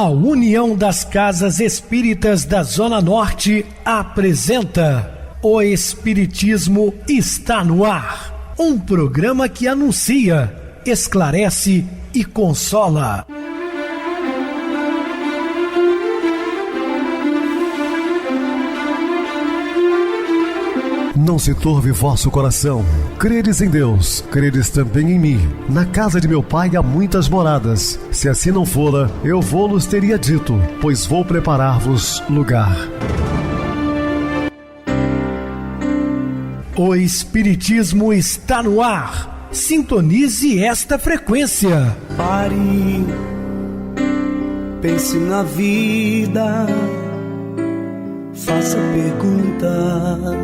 A União das Casas Espíritas da Zona Norte apresenta O Espiritismo está no ar. Um programa que anuncia, esclarece e consola. Não se turve vosso coração. Credes em Deus, credes também em mim. Na casa de meu pai há muitas moradas. Se assim não fora, eu vou-los teria dito, pois vou preparar-vos lugar. O Espiritismo está no ar. Sintonize esta frequência. Pare, pense na vida, faça perguntas.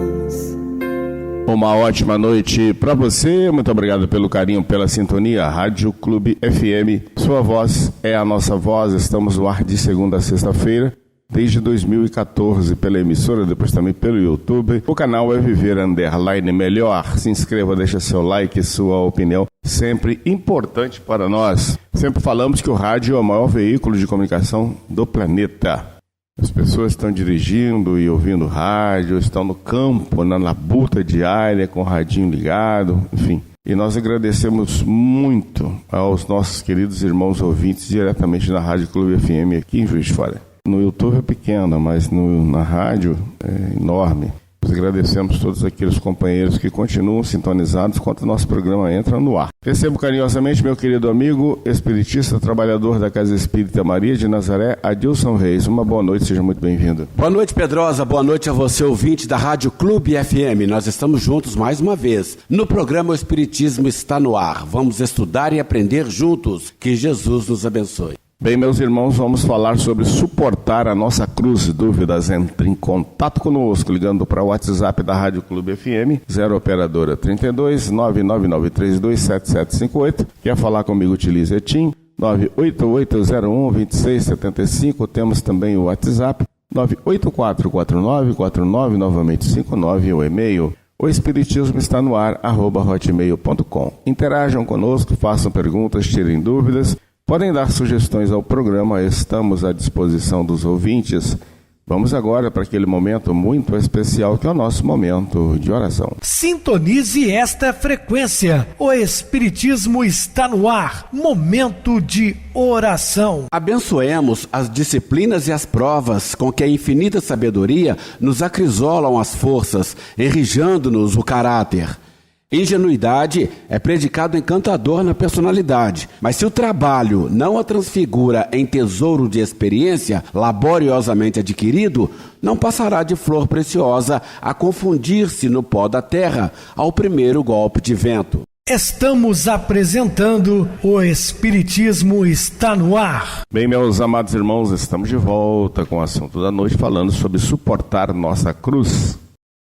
Uma ótima noite para você, muito obrigado pelo carinho, pela sintonia. Rádio Clube FM, sua voz é a nossa voz. Estamos no ar de segunda a sexta-feira, desde 2014, pela emissora, depois também pelo YouTube. O canal é Viver _ Melhor. Se inscreva, deixa seu like, sua opinião, sempre importante para nós. Sempre falamos que o rádio é o maior veículo de comunicação do planeta. As pessoas estão dirigindo e ouvindo rádio, estão no campo, na labuta diária, com o radinho ligado, enfim. E nós agradecemos muito aos nossos queridos irmãos ouvintes diretamente na Rádio Clube FM aqui em Juiz de Fora. No YouTube é pequena, mas na rádio é enorme. Nós agradecemos todos aqueles companheiros que continuam sintonizados enquanto o nosso programa entra no ar. Recebo carinhosamente meu querido amigo, espiritista, trabalhador da Casa Espírita Maria de Nazaré, Adilson Reis. Uma boa noite, seja muito bem-vindo. Boa noite, Pedrosa. Boa noite a você, ouvinte da Rádio Clube FM. Nós estamos juntos mais uma vez. No programa O Espiritismo está no ar. Vamos estudar e aprender juntos. Que Jesus nos abençoe. Bem, meus irmãos, vamos falar sobre suportar a nossa cruz. Dúvidas, entre em contato conosco, ligando para o WhatsApp da Rádio Clube FM, 0 operadora 32 999327758. Quer falar comigo, utilize ETIM, 988012675. Temos também o WhatsApp, 9844949, novamente 59, o e-mail. O Espiritismo está no ar, @hotmail.com. Interajam conosco, façam perguntas, tirem dúvidas. Podem dar sugestões ao programa, estamos à disposição dos ouvintes. Vamos agora para aquele momento muito especial que é o nosso momento de oração. Sintonize esta frequência. O Espiritismo está no ar. Momento de oração. Abençoemos as disciplinas e as provas com que a infinita sabedoria nos acrisolam as forças, enrijando-nos o caráter. Ingenuidade é predicado encantador na personalidade, mas se o trabalho não a transfigura em tesouro de experiência laboriosamente adquirido, não passará de flor preciosa a confundir-se no pó da terra ao primeiro golpe de vento. Estamos apresentando O Espiritismo está no ar. Bem, meus amados irmãos, estamos de volta com o assunto da noite, falando sobre suportar nossa cruz.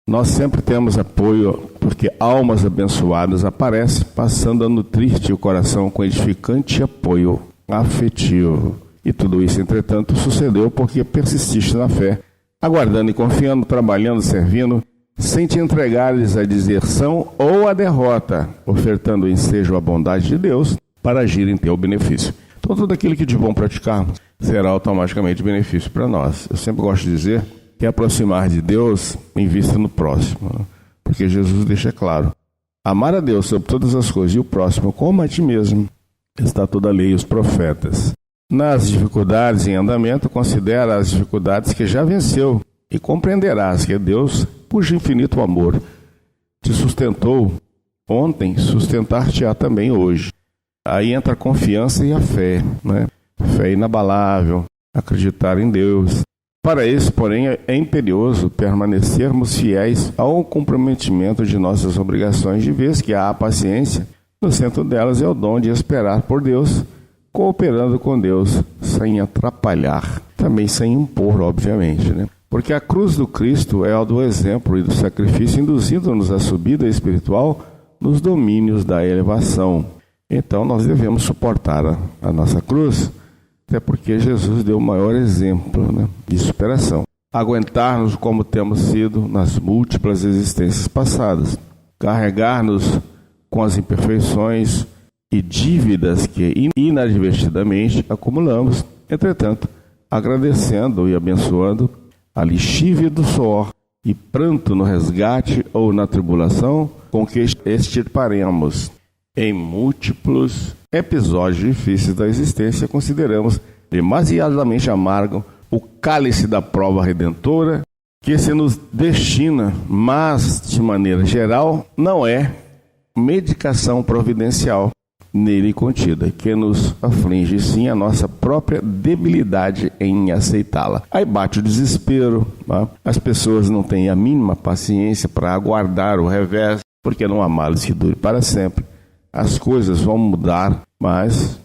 Nós sempre temos apoio, porque almas abençoadas aparecem, passando a nutrir-te o coração com edificante apoio afetivo. E tudo isso, entretanto, sucedeu porque persististe na fé, aguardando e confiando, trabalhando, servindo, sem te entregares à deserção ou à derrota, ofertando o ensejo à bondade de Deus para agir em teu benefício. Então, tudo aquilo que de bom praticarmos será automaticamente benefício para nós. Eu sempre gosto de dizer que aproximar de Deus em vista no próximo, porque Jesus deixa claro: amar a Deus sobre todas as coisas e o próximo como a ti mesmo, está toda a lei e os profetas. Nas dificuldades em andamento, considera as dificuldades que já venceu e compreenderás que é Deus, cujo infinito amor te sustentou ontem, sustentar-te-á também hoje. Aí entra a confiança e a fé, né? Fé inabalável, acreditar em Deus. Para isso, porém, é imperioso permanecermos fiéis ao comprometimento de nossas obrigações, de vez que há a paciência, no centro delas é o dom de esperar por Deus, cooperando com Deus, sem atrapalhar, também sem impor, obviamente, né? Porque a cruz do Cristo é a do exemplo e do sacrifício, induzindo-nos à subida espiritual nos domínios da elevação. Então, nós devemos suportar a nossa cruz, até porque Jesus deu o maior exemplo, né, de superação. Aguentar-nos como temos sido nas múltiplas existências passadas. Carregar-nos com as imperfeições e dívidas que inadvertidamente acumulamos. Entretanto, agradecendo e abençoando a lixívia do suor e pranto no resgate ou na tribulação com que extirparemos. Em múltiplos episódios difíceis da existência, consideramos demasiadamente amargo o cálice da prova redentora que se nos destina, mas, de maneira geral, não é medicação providencial nele contida, que nos aflige sim a nossa própria debilidade em aceitá-la. Aí bate o desespero, tá? As pessoas não têm a mínima paciência para aguardar o revés, porque não há males que dure para sempre. As coisas vão mudar, mas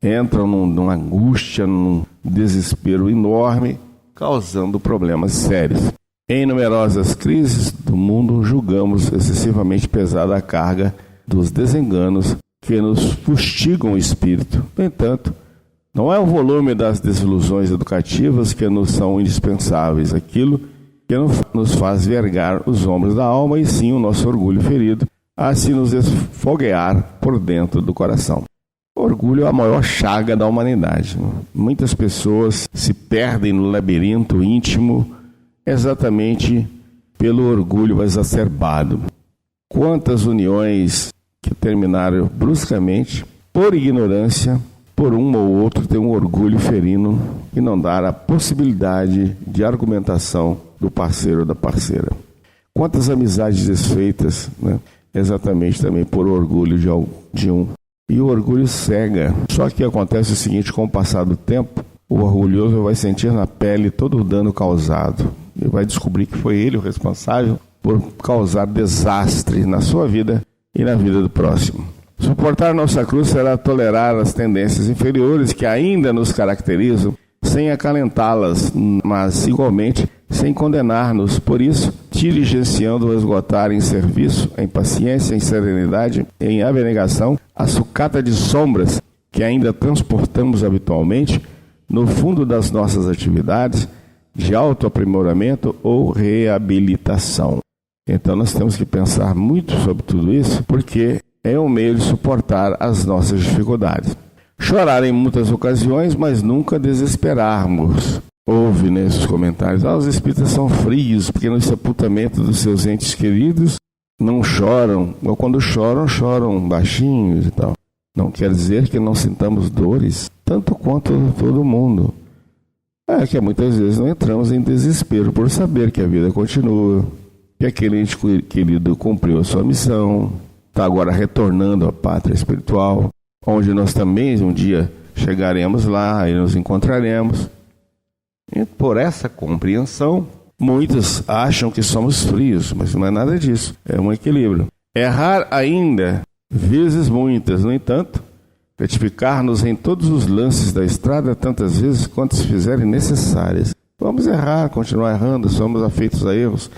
entram numa angústia, num desespero enorme, causando problemas sérios. Em numerosas crises do mundo, julgamos excessivamente pesada a carga dos desenganos que nos fustigam o espírito. No entanto, não é o volume das desilusões educativas que nos são indispensáveis, aquilo que nos faz vergar os ombros da alma, e sim o nosso orgulho ferido, a se nos esfoguear por dentro do coração. O orgulho é a maior chaga da humanidade. Muitas pessoas se perdem no labirinto íntimo exatamente pelo orgulho exacerbado. Quantas uniões que terminaram bruscamente, por ignorância, por um ou outro ter um orgulho ferino e não dar a possibilidade de argumentação do parceiro ou da parceira. Quantas amizades desfeitas, né? Exatamente também por orgulho de um. E o orgulho cega. Só que acontece o seguinte: com o passar do tempo, o orgulhoso vai sentir na pele todo o dano causado. Ele vai descobrir que foi ele o responsável por causar desastre na sua vida e na vida do próximo. Suportar nossa cruz será tolerar as tendências inferiores que ainda nos caracterizam, sem acalentá-las, mas igualmente sem condenar-nos. Por isso, diligenciando esgotar em serviço, em paciência, em serenidade, em abnegação, a sucata de sombras que ainda transportamos habitualmente no fundo das nossas atividades de autoaprimoramento ou reabilitação. Então nós temos que pensar muito sobre tudo isso, porque é um meio de suportar as nossas dificuldades. Chorar em muitas ocasiões, mas nunca desesperarmos. Houve nesses comentários: os espíritas são frios, porque no sepultamento dos seus entes queridos não choram, ou quando choram, choram baixinhos e tal. Não quer dizer que não sintamos dores, tanto quanto todo mundo. É que muitas vezes não entramos em desespero por saber que a vida continua, que aquele ente querido cumpriu a sua missão, está agora retornando à pátria espiritual, onde nós também um dia chegaremos lá e nos encontraremos. E por essa compreensão, muitos acham que somos frios, mas não é nada disso, é um equilíbrio. Errar ainda, vezes muitas, no entanto, retificar-nos em todos os lances da estrada tantas vezes quanto se fizerem necessárias. Vamos errar, continuar errando, somos afeitos a erros.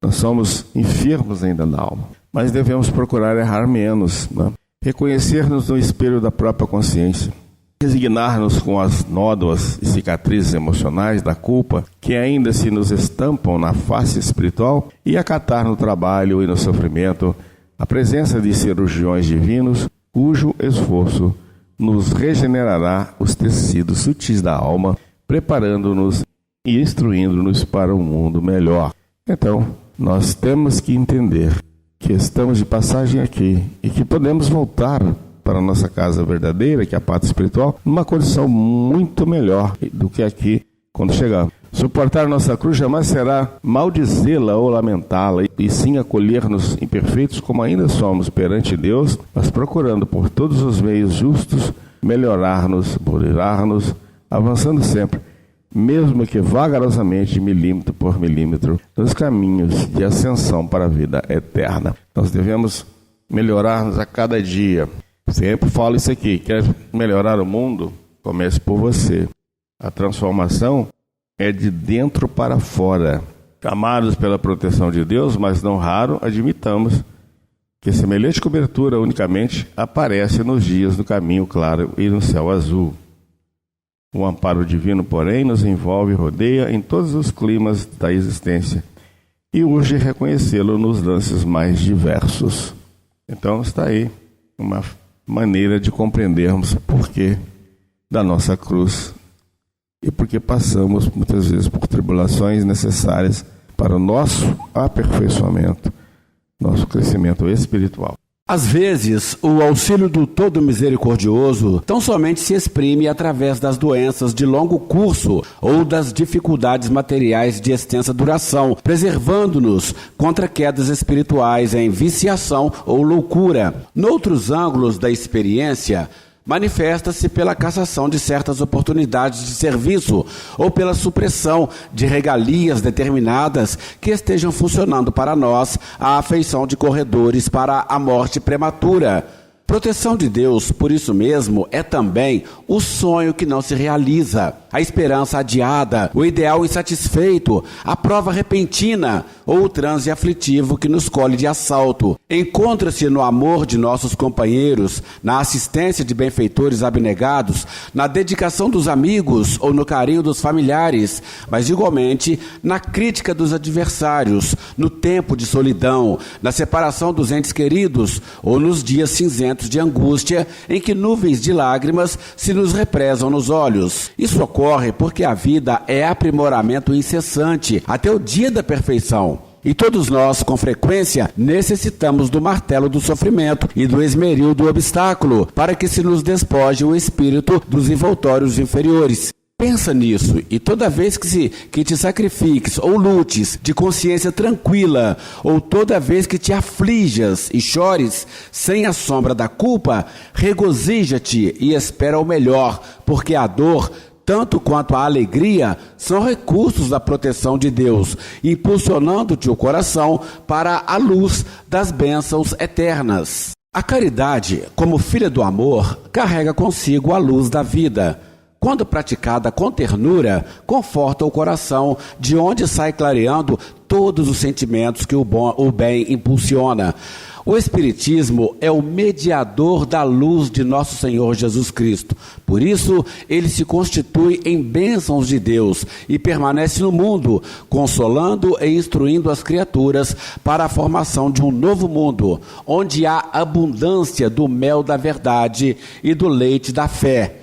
Nós somos enfermos ainda na alma, mas devemos procurar errar menos, né? Reconhecer-nos no espelho da própria consciência, resignar-nos com as nódoas e cicatrizes emocionais da culpa que ainda se nos estampam na face espiritual e acatar no trabalho e no sofrimento a presença de cirurgiões divinos, cujo esforço nos regenerará os tecidos sutis da alma, preparando-nos e instruindo-nos para um mundo melhor. Então, nós temos que entender que estamos de passagem aqui e que podemos voltar para a nossa casa verdadeira, que é a pátria espiritual, numa condição muito melhor do que aqui quando chegamos. Suportar nossa cruz jamais será maldizê-la ou lamentá-la, e sim acolher-nos imperfeitos como ainda somos perante Deus, mas procurando por todos os meios justos melhorar-nos, burilhar-nos, avançando sempre, mesmo que vagarosamente, milímetro por milímetro, nos caminhos de ascensão para a vida eterna. Nós devemos melhorar-nos a cada dia. Sempre falo isso aqui: quer melhorar o mundo? Comece por você. A transformação é de dentro para fora. Chamados pela proteção de Deus, mas não raro admitamos que semelhante cobertura unicamente aparece nos dias do caminho claro e no céu azul. O amparo divino, porém, nos envolve e rodeia em todos os climas da existência e urge reconhecê-lo nos lances mais diversos. Então está aí uma maneira de compreendermos o porquê da nossa cruz e porque passamos muitas vezes por tribulações necessárias para o nosso aperfeiçoamento, nosso crescimento espiritual. Às vezes, o auxílio do Todo Misericordioso tão somente se exprime através das doenças de longo curso ou das dificuldades materiais de extensa duração, preservando-nos contra quedas espirituais em viciação ou loucura. Noutros ângulos da experiência, manifesta-se pela cassação de certas oportunidades de serviço ou pela supressão de regalias determinadas que estejam funcionando para nós à afeição de corredores para a morte prematura. Proteção de Deus, por isso mesmo, é também o sonho que não se realiza, a esperança adiada, o ideal insatisfeito, a prova repentina ou o transe aflitivo que nos colhe de assalto. Encontra-se no amor de nossos companheiros, na assistência de benfeitores abnegados, na dedicação dos amigos ou no carinho dos familiares, mas igualmente na crítica dos adversários, no tempo de solidão, na separação dos entes queridos ou nos dias cinzentos de angústia em que nuvens de lágrimas se nos represam nos olhos. Isso ocorre porque a vida é aprimoramento incessante até o dia da perfeição. E todos nós, com frequência, necessitamos do martelo do sofrimento e do esmeril do obstáculo para que se nos despoje o espírito dos envoltórios inferiores. Pensa nisso, e toda vez que te sacrifiques ou lutes de consciência tranquila, ou toda vez que te aflijas e chores sem a sombra da culpa, regozija-te e espera o melhor, porque a dor, tanto quanto a alegria, são recursos da proteção de Deus, impulsionando-te o coração para a luz das bênçãos eternas. A caridade, como filha do amor, carrega consigo a luz da vida. Quando praticada com ternura, conforta o coração, de onde sai clareando todos os sentimentos que o bem impulsiona. O Espiritismo é o mediador da luz de nosso Senhor Jesus Cristo. Por isso, ele se constitui em bênçãos de Deus e permanece no mundo, consolando e instruindo as criaturas para a formação de um novo mundo, onde há abundância do mel da verdade e do leite da fé.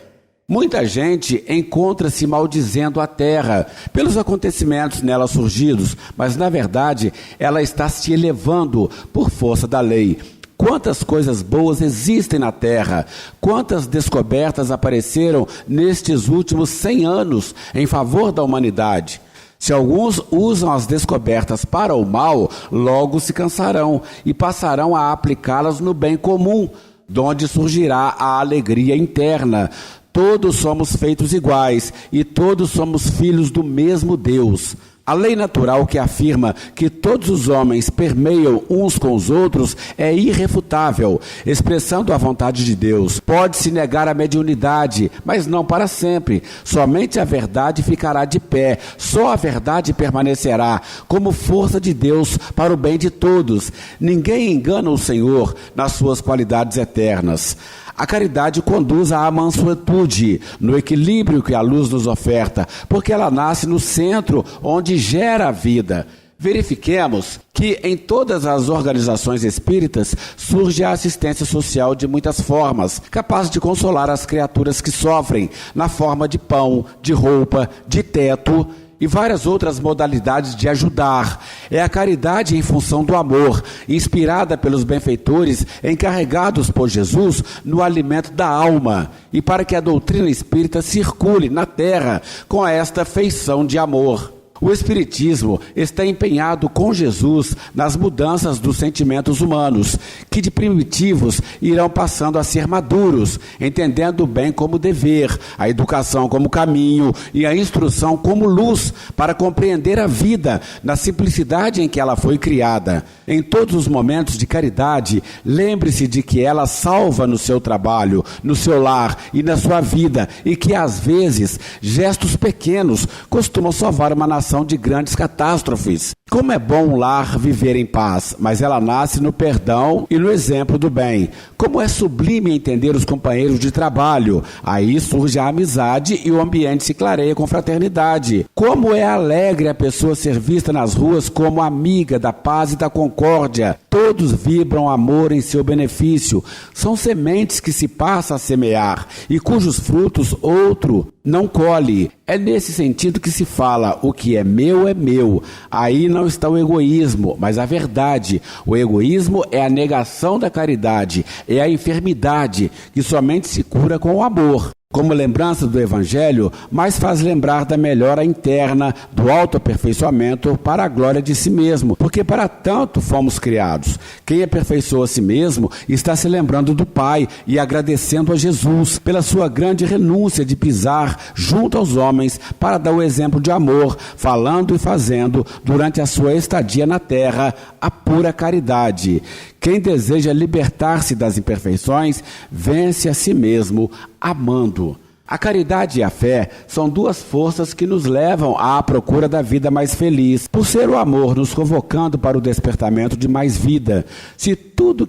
Muita gente encontra-se maldizendo a terra pelos acontecimentos nela surgidos, mas na verdade ela está se elevando por força da lei. Quantas coisas boas existem na terra, quantas descobertas apareceram nestes últimos 100 anos em favor da humanidade. Se alguns usam as descobertas para o mal, logo se cansarão e passarão a aplicá-las no bem comum, donde surgirá a alegria interna. Todos somos feitos iguais e todos somos filhos do mesmo Deus. A lei natural que afirma que todos os homens permeiam uns com os outros é irrefutável, expressando a vontade de Deus. Pode-se negar a mediunidade, mas não para sempre. Somente a verdade ficará de pé, só a verdade permanecerá, como força de Deus para o bem de todos. Ninguém engana o Senhor nas suas qualidades eternas. A caridade conduz à mansuetude, no equilíbrio que a luz nos oferta, porque ela nasce no centro onde gera a vida. Verifiquemos que em todas as organizações espíritas surge a assistência social de muitas formas, capaz de consolar as criaturas que sofrem, na forma de pão, de roupa, de teto e várias outras modalidades de ajudar. É a caridade em função do amor, inspirada pelos benfeitores encarregados por Jesus no alimento da alma, e para que a doutrina espírita circule na terra com esta feição de amor. O Espiritismo está empenhado com Jesus nas mudanças dos sentimentos humanos, que de primitivos irão passando a ser maduros, entendendo o bem como dever, a educação como caminho e a instrução como luz para compreender a vida na simplicidade em que ela foi criada. Em todos os momentos de caridade, lembre-se de que ela salva no seu trabalho, no seu lar e na sua vida, e que às vezes gestos pequenos costumam salvar uma nação de grandes catástrofes. Como é bom um lar viver em paz, mas ela nasce no perdão e no exemplo do bem. Como é sublime entender os companheiros de trabalho. Aí surge a amizade e o ambiente se clareia com fraternidade. Como é alegre a pessoa ser vista nas ruas como amiga da paz e da concórdia. Todos vibram amor em seu benefício. São sementes que se passa a semear e cujos frutos outro não colhe. É nesse sentido que se fala: o que é meu é meu. Aí não está o egoísmo, mas a verdade. O egoísmo é a negação da caridade, é a enfermidade que somente se cura com o amor. Como lembrança do Evangelho, mais faz lembrar da melhora interna, do autoaperfeiçoamento para a glória de si mesmo, porque para tanto fomos criados. Quem aperfeiçoa a si mesmo está se lembrando do Pai e agradecendo a Jesus pela sua grande renúncia de pisar junto aos homens para dar o exemplo de amor, falando e fazendo durante a sua estadia na terra a pura caridade. Quem deseja libertar-se das imperfeições, vence a si mesmo, amando. A caridade e a fé são duas forças que nos levam à procura da vida mais feliz, por ser o amor nos convocando para o despertamento de mais vida. Se tudo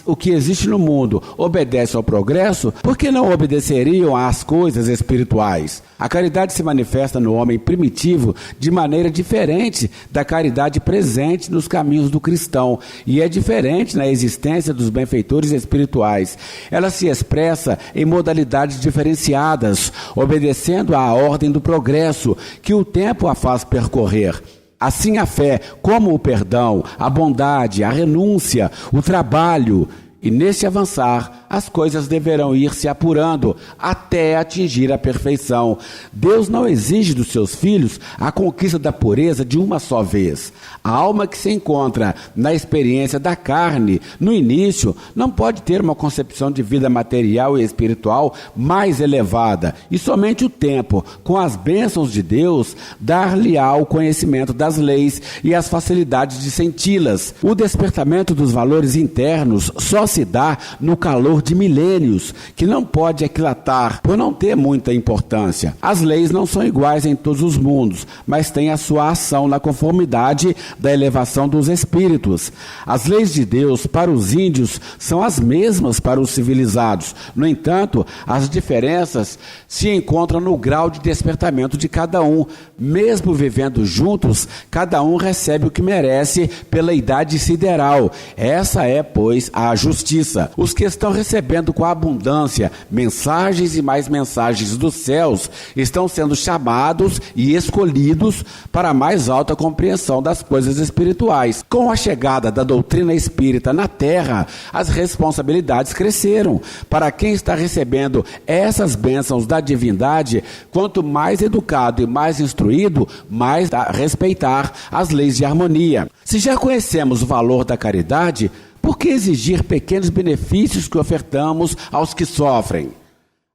o que existe no mundo obedece ao progresso, por que não obedeceriam às coisas espirituais? A caridade se manifesta no homem primitivo de maneira diferente da caridade presente nos caminhos do cristão, e é diferente na existência dos benfeitores espirituais. Ela se expressa em modalidades diferenciadas, obedecendo à ordem do progresso que o tempo a faz percorrer. Assim a fé, como o perdão, a bondade, a renúncia, o trabalho. E nesse avançar, as coisas deverão ir se apurando até atingir a perfeição. Deus não exige dos seus filhos a conquista da pureza de uma só vez. A alma que se encontra na experiência da carne, no início, não pode ter uma concepção de vida material e espiritual mais elevada. E somente o tempo, com as bênçãos de Deus, dar-lhe-á o conhecimento das leis e as facilidades de senti-las. O despertamento dos valores internos só se dá no calor de milênios, que não pode aquilatar por não ter muita importância. As leis não são iguais em todos os mundos, mas têm a sua ação na conformidade da elevação dos espíritos. As leis de Deus para os índios são as mesmas para os civilizados. No entanto, as diferenças se encontram no grau de despertamento de cada um. Mesmo vivendo juntos, cada um recebe o que merece pela idade sideral. Essa é, pois, a justiça. Os que estão recebendo com abundância mensagens e mais mensagens dos céus estão sendo chamados e escolhidos para a mais alta compreensão das coisas espirituais. Com a chegada da doutrina espírita na Terra, as responsabilidades cresceram. Para quem está recebendo essas bênçãos da divindade, quanto mais educado e mais instruído, mais a respeitar as leis de harmonia. Se já conhecemos o valor da caridade, por que exigir pequenos benefícios que ofertamos aos que sofrem?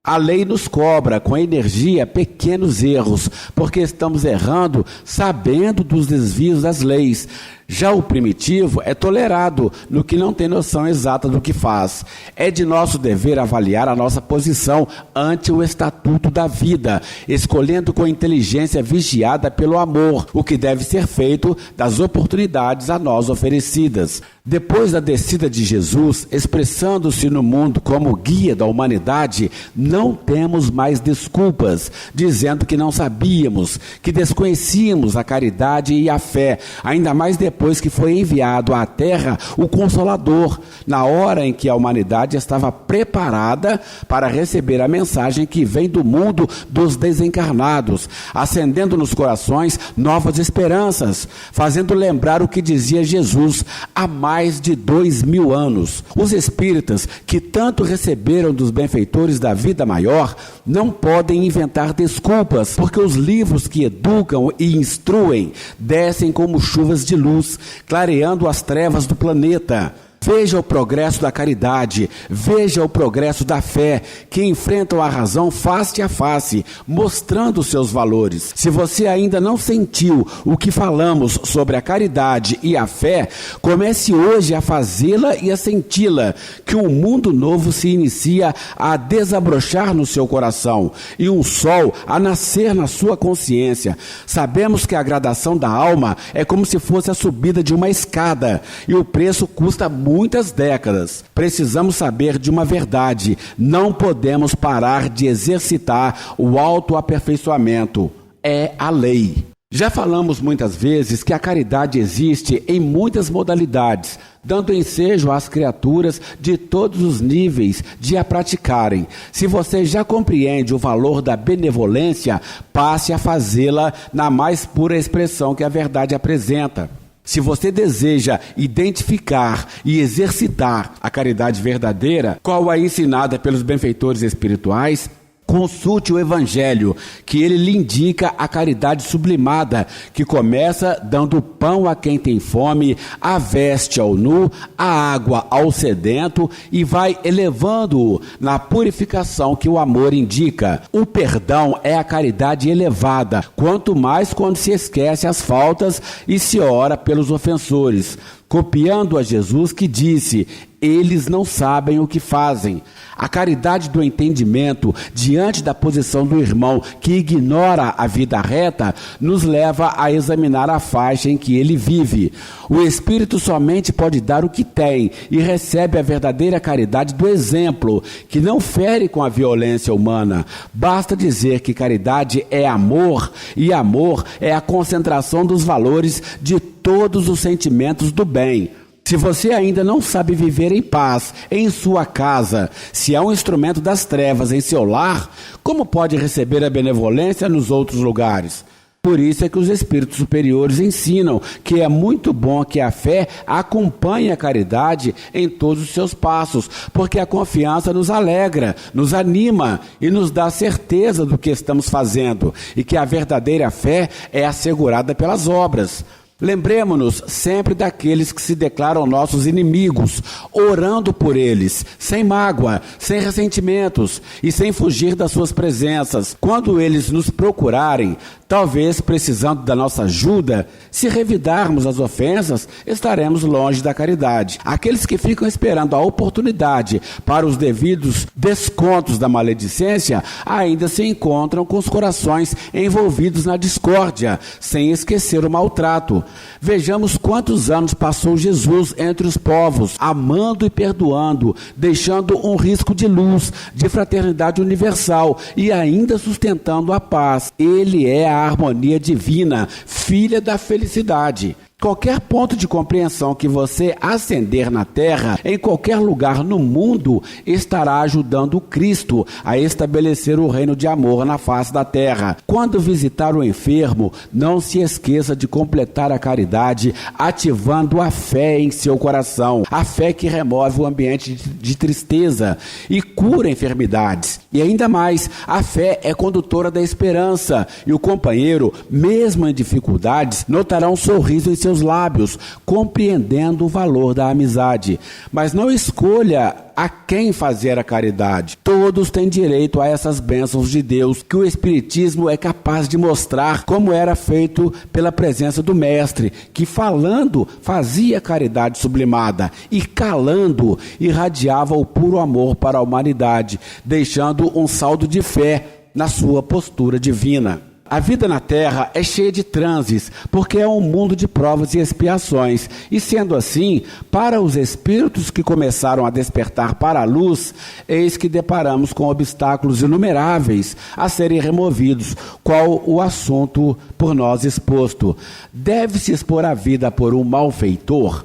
A lei nos cobra com energia pequenos erros, porque estamos errando sabendo dos desvios das leis. Já o primitivo é tolerado no que não tem noção exata do que faz. É de nosso dever avaliar a nossa posição ante o estatuto da vida, escolhendo com inteligência vigiada pelo amor o que deve ser feito das oportunidades a nós oferecidas. Depois da descida de Jesus, expressando-se no mundo como guia da humanidade, não temos mais desculpas, dizendo que não sabíamos, que desconhecíamos a caridade e a fé, ainda mais depois que foi enviado à Terra o Consolador, na hora em que a humanidade estava preparada para receber a mensagem que vem do mundo dos desencarnados, acendendo nos corações novas esperanças, fazendo lembrar o que dizia Jesus há mais de 2000 anos. Os espíritas, que tanto receberam dos benfeitores da vida maior, não podem inventar desculpas, porque os livros que educam e instruem descem como chuvas de luz, clareando as trevas do planeta. Veja o progresso da caridade, veja o progresso da fé, que enfrentam a razão face a face, mostrando seus valores. Se você ainda não sentiu o que falamos sobre a caridade e a fé, comece hoje a fazê-la e a senti-la, que um mundo novo se inicia a desabrochar no seu coração, e um sol a nascer na sua consciência. Sabemos que a gradação da alma é como se fosse a subida de uma escada, e o preço custa muitas décadas. Precisamos saber de uma verdade: não podemos parar de exercitar o autoaperfeiçoamento. É a lei. Já falamos muitas vezes que a caridade existe em muitas modalidades, dando ensejo às criaturas de todos os níveis de a praticarem. Se você já compreende o valor da benevolência, passe a fazê-la na mais pura expressão que a verdade apresenta. Se você deseja identificar e exercitar a caridade verdadeira, qual a ensinada pelos benfeitores espirituais, consulte o Evangelho, que ele lhe indica a caridade sublimada, que começa dando pão a quem tem fome, a veste ao nu, a água ao sedento e vai elevando-o na purificação que o amor indica. O perdão é a caridade elevada, quanto mais quando se esquece as faltas e se ora pelos ofensores, copiando a Jesus que disse: eles não sabem o que fazem. A caridade do entendimento diante da posição do irmão que ignora a vida reta nos leva a examinar a faixa em que ele vive. O Espírito somente pode dar o que tem e recebe a verdadeira caridade do exemplo, que não fere com a violência humana. Basta dizer que caridade é amor, e amor é a concentração dos valores de todos os sentimentos do bem. Se você ainda não sabe viver em paz em sua casa, se é um instrumento das trevas em seu lar, como pode receber a benevolência nos outros lugares? Por isso é que os espíritos superiores ensinam que é muito bom que a fé acompanhe a caridade em todos os seus passos, porque a confiança nos alegra, nos anima e nos dá certeza do que estamos fazendo, e que a verdadeira fé é assegurada pelas obras. Lembremos-nos sempre daqueles que se declaram nossos inimigos, orando por eles, sem mágoa, sem ressentimentos e sem fugir das suas presenças. Quando eles nos procurarem, talvez precisando da nossa ajuda, se revidarmos as ofensas, estaremos longe da caridade. Aqueles que ficam esperando a oportunidade para os devidos descontos da maledicência, ainda se encontram com os corações envolvidos na discórdia, sem esquecer o maltrato. Vejamos quantos anos passou Jesus entre os povos, amando e perdoando, deixando um risco de luz, de fraternidade universal e ainda sustentando a paz. Ele é a harmonia divina, filha da felicidade. Qualquer ponto de compreensão que você acender na terra, em qualquer lugar no mundo, estará ajudando o Cristo a estabelecer o reino de amor na face da terra. Quando visitar o enfermo, não se esqueça de completar a caridade, ativando a fé em seu coração. A fé que remove o ambiente de tristeza e cura enfermidades. E ainda mais, a fé é condutora da esperança, e o companheiro, mesmo em dificuldades, notará um sorriso em seus lábios, compreendendo o valor da amizade. Mas não escolha a quem fazer a caridade. Todos têm direito a essas bênçãos de Deus, que o Espiritismo é capaz de mostrar como era feito pela presença do Mestre, que falando fazia caridade sublimada e calando irradiava o puro amor para a humanidade, deixando um saldo de fé na sua postura divina. A vida na Terra é cheia de transes, porque é um mundo de provas e expiações. E sendo assim, para os espíritos que começaram a despertar para a luz, eis que deparamos com obstáculos inumeráveis a serem removidos, qual o assunto por nós exposto. Deve-se expor a vida por um malfeitor?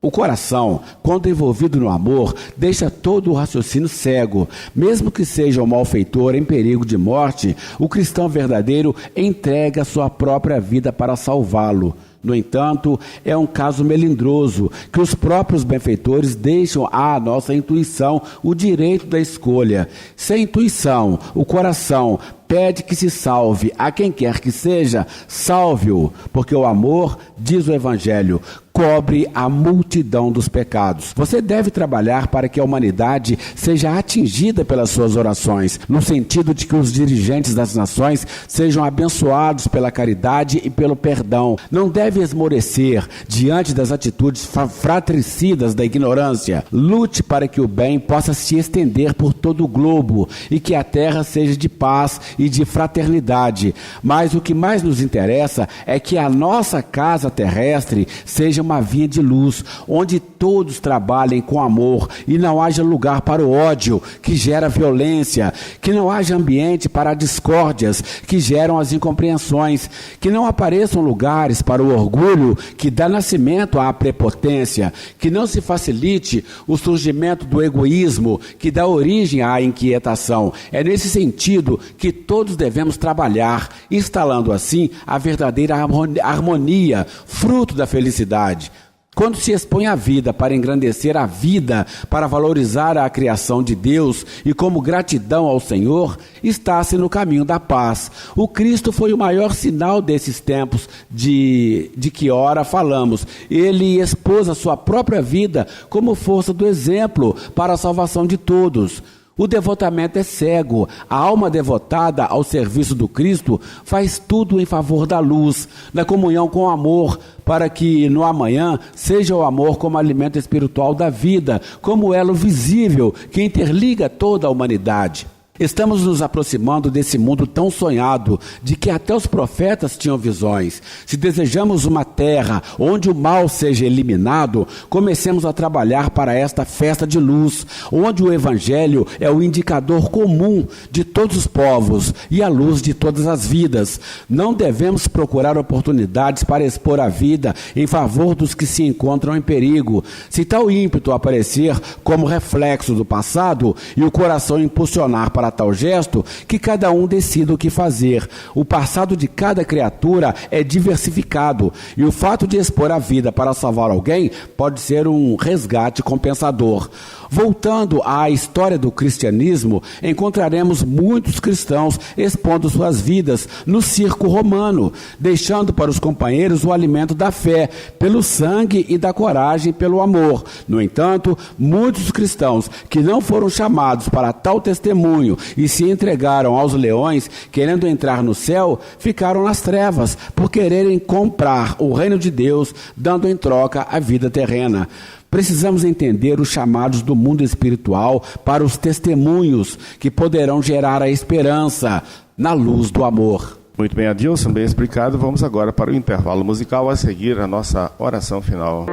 O coração, quando envolvido no amor, deixa todo o raciocínio cego. Mesmo que seja um malfeitor em perigo de morte, o cristão verdadeiro entrega sua própria vida para salvá-lo. No entanto, é um caso melindroso, que os próprios benfeitores deixam à nossa intuição o direito da escolha. Sem intuição, o coração pede que se salve a quem quer que seja, salve-o, porque o amor, diz o Evangelho, cobre a multidão dos pecados. Você deve trabalhar para que a humanidade seja atingida pelas suas orações, no sentido de que os dirigentes das nações sejam abençoados pela caridade e pelo perdão. Não deve deve esmorecer diante das atitudes fratricidas da ignorância. Lute para que o bem possa se estender por todo o globo e que a terra seja de paz e de fraternidade. Mas o que mais nos interessa é que a nossa casa terrestre seja uma vinha de luz, onde todos trabalhem com amor e não haja lugar para o ódio, que gera violência, que não haja ambiente para discórdias, que geram as incompreensões, que não apareçam lugares para o orgulho, que dá nascimento à prepotência, que não se facilite o surgimento do egoísmo, que dá origem à inquietação. É nesse sentido que todos devemos trabalhar, instalando assim a verdadeira harmonia, fruto da felicidade. Quando se expõe a vida para engrandecer a vida, para valorizar a criação de Deus e como gratidão ao Senhor, está-se no caminho da paz. O Cristo foi o maior sinal desses tempos de que ora falamos. Ele expôs a sua própria vida como força do exemplo para a salvação de todos. O devotamento é cego. A alma devotada ao serviço do Cristo faz tudo em favor da luz, da comunhão com o amor, para que no amanhã seja o amor como alimento espiritual da vida, como elo visível que interliga toda a humanidade. Estamos nos aproximando desse mundo tão sonhado, de que até os profetas tinham visões. Se desejamos uma terra onde o mal seja eliminado, comecemos a trabalhar para esta festa de luz, onde o Evangelho é o indicador comum de todos os povos e a luz de todas as vidas. Não devemos procurar oportunidades para expor a vida em favor dos que se encontram em perigo. Se tal ímpeto aparecer como reflexo do passado e o coração impulsionar para tal gesto, que cada um decida o que fazer. O passado de cada criatura é diversificado e o fato de expor a vida para salvar alguém pode ser um resgate compensador. Voltando à história do cristianismo, encontraremos muitos cristãos expondo suas vidas no circo romano, deixando para os companheiros o alimento da fé, pelo sangue e da coragem pelo amor. No entanto, muitos cristãos que não foram chamados para tal testemunho e se entregaram aos leões, querendo entrar no céu, ficaram nas trevas por quererem comprar o reino de Deus, dando em troca a vida terrena. Precisamos entender os chamados do mundo espiritual para os testemunhos que poderão gerar a esperança na luz do amor. Muito bem, Adilson, bem explicado. Vamos agora para o intervalo musical, a seguir a nossa oração final.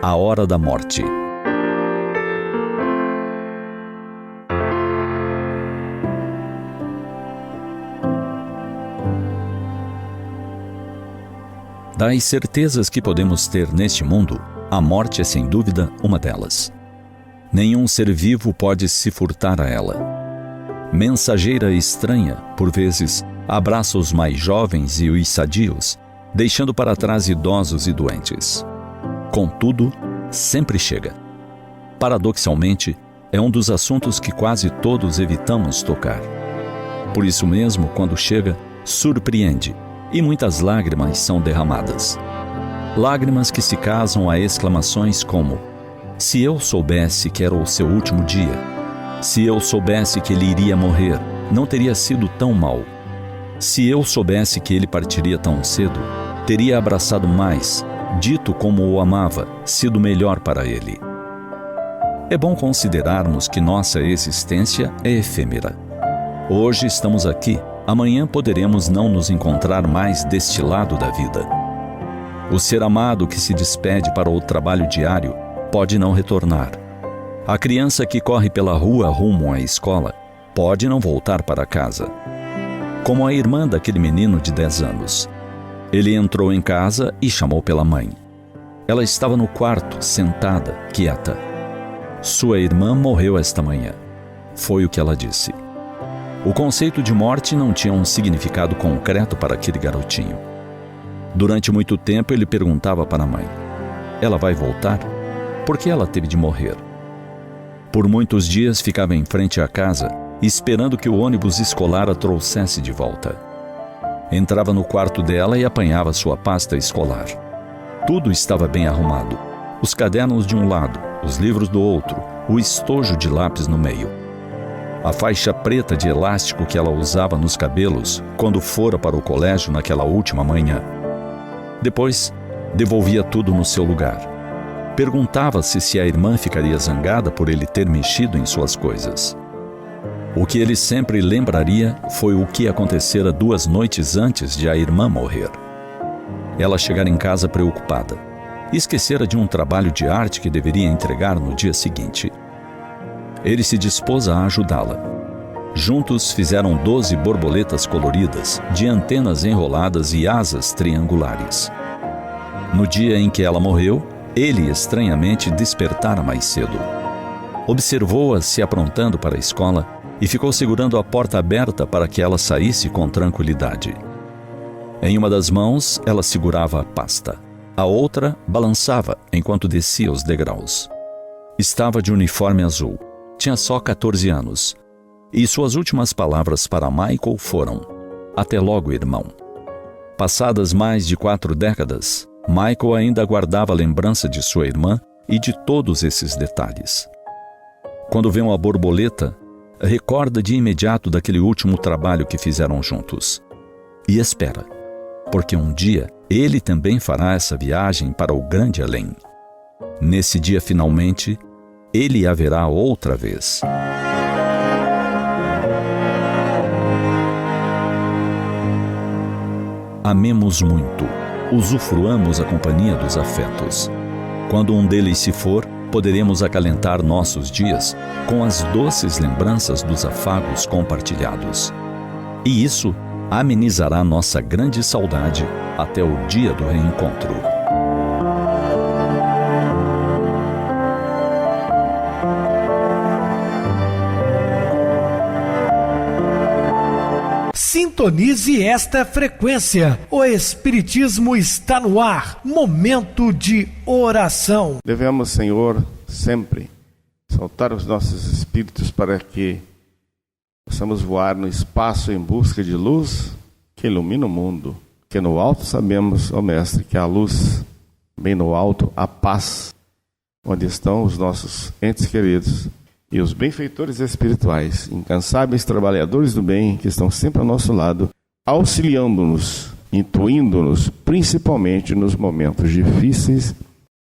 A hora da morte. Das certezas que podemos ter neste mundo, a morte é sem dúvida uma delas. Nenhum ser vivo pode se furtar a ela. Mensageira estranha, por vezes, abraça os mais jovens e os sadios, deixando para trás idosos e doentes. Contudo, sempre chega. Paradoxalmente, é um dos assuntos que quase todos evitamos tocar. Por isso mesmo, quando chega, surpreende, e muitas lágrimas são derramadas. Lágrimas que se casam a exclamações como: se eu soubesse que era o seu último dia, se eu soubesse que ele iria morrer, não teria sido tão mal. Se eu soubesse que ele partiria tão cedo, teria abraçado mais, dito como o amava, sido melhor para ele. É bom considerarmos que nossa existência é efêmera. Hoje estamos aqui, amanhã poderemos não nos encontrar mais deste lado da vida. O ser amado que se despede para o trabalho diário pode não retornar. A criança que corre pela rua rumo à escola pode não voltar para casa. Como a irmã daquele menino de 10 anos. Ele entrou em casa e chamou pela mãe. Ela estava no quarto, sentada, quieta. Sua irmã morreu esta manhã. Foi o que ela disse. O conceito de morte não tinha um significado concreto para aquele garotinho. Durante muito tempo ele perguntava para a mãe: ela vai voltar? Por que ela teve de morrer? Por muitos dias ficava em frente à casa, esperando que o ônibus escolar a trouxesse de volta. Entrava no quarto dela e apanhava sua pasta escolar. Tudo estava bem arrumado. Os cadernos de um lado, os livros do outro, o estojo de lápis no meio. A faixa preta de elástico que ela usava nos cabelos quando fora para o colégio naquela última manhã. Depois, devolvia tudo no seu lugar. Perguntava-se se a irmã ficaria zangada por ele ter mexido em suas coisas. O que ele sempre lembraria foi o que acontecera 2 noites antes de a irmã morrer. Ela chegara em casa preocupada. Esquecera de um trabalho de arte que deveria entregar no dia seguinte. Ele se dispôs a ajudá-la. Juntos fizeram 12 borboletas coloridas, de antenas enroladas e asas triangulares. No dia em que ela morreu, ele estranhamente despertara mais cedo. Observou-a se aprontando para a escola e ficou segurando a porta aberta para que ela saísse com tranquilidade. Em uma das mãos, ela segurava a pasta. A outra balançava enquanto descia os degraus. Estava de uniforme azul. Tinha só 14 anos. E suas últimas palavras para Michael foram: "Até logo, irmão." Passadas mais de 4 décadas, Michael ainda guardava a lembrança de sua irmã e de todos esses detalhes. Quando vê uma borboleta, recorda de imediato daquele último trabalho que fizeram juntos. E espera, porque um dia ele também fará essa viagem para o grande além. Nesse dia, finalmente, ele a verá outra vez. Amemos muito, usufruamos a companhia dos afetos. Quando um deles se for, poderemos acalentar nossos dias com as doces lembranças dos afagos compartilhados. E isso amenizará nossa grande saudade até o dia do reencontro. Sintonize esta frequência. O Espiritismo está no ar. Momento de oração. Devemos, Senhor, sempre soltar os nossos espíritos para que possamos voar no espaço em busca de luz que ilumina o mundo. Que no alto sabemos, ó Mestre, que a luz, bem no alto, a paz, onde estão os nossos entes queridos e os benfeitores espirituais, incansáveis trabalhadores do bem que estão sempre ao nosso lado, auxiliando-nos, intuindo-nos, principalmente nos momentos difíceis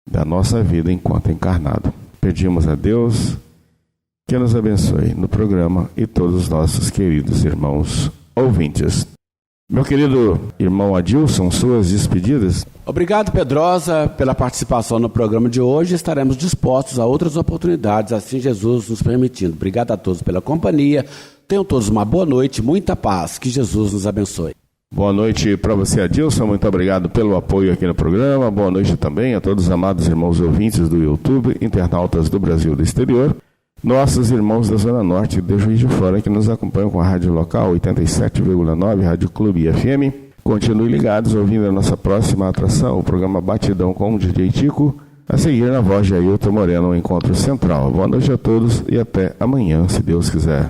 da nossa vida enquanto encarnado. Pedimos a Deus que nos abençoe no programa e todos os nossos queridos irmãos ouvintes. Meu querido irmão Adilson, suas despedidas. Obrigado, Pedrosa, pela participação no programa de hoje. Estaremos dispostos a outras oportunidades, assim Jesus nos permitindo. Obrigado a todos pela companhia. Tenham todos uma boa noite, muita paz. Que Jesus nos abençoe. Boa noite para você, Adilson. Muito obrigado pelo apoio aqui no programa. Boa noite também a todos os amados irmãos ouvintes do YouTube, internautas do Brasil e do exterior. Nossos irmãos da Zona Norte de Juiz de Fora que nos acompanham com a rádio local 87,9, Rádio Clube FM. Continuem ligados ouvindo a nossa próxima atração, o programa Batidão com o DJ Tico, a seguir na voz de Ailton Moreno, o Encontro Central. Boa noite a todos e até amanhã, se Deus quiser.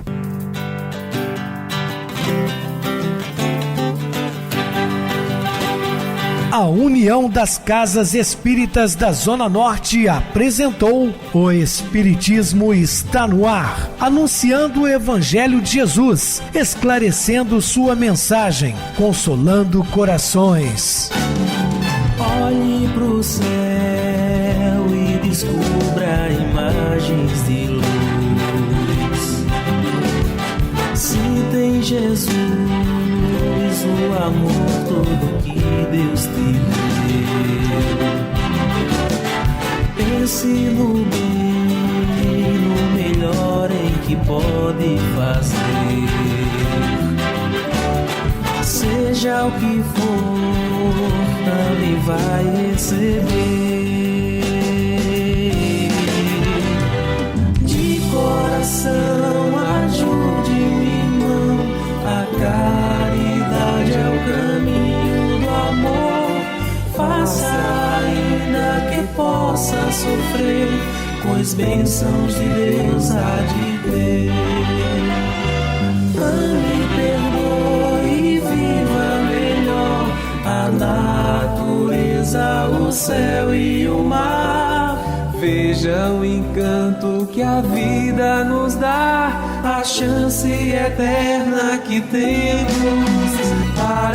A União das Casas Espíritas da Zona Norte apresentou O Espiritismo está no ar, anunciando o Evangelho de Jesus, esclarecendo sua mensagem, consolando corações. Olhe pro céu e descubra imagens de luz. Se tem Jesus, o amor todo que Deus te deu. Pense no bem, no melhor em que pode fazer. Seja o que for, também vai receber. De coração, ajude-me, irmão, a caridade é o caminho do amor. Faça ainda que possa sofrer, pois bênçãos de Deus há de ter. Ame, perdoe e viva melhor a natureza, o céu e o mar. Veja o encanto que a vida nos dá, a chance eterna que temos para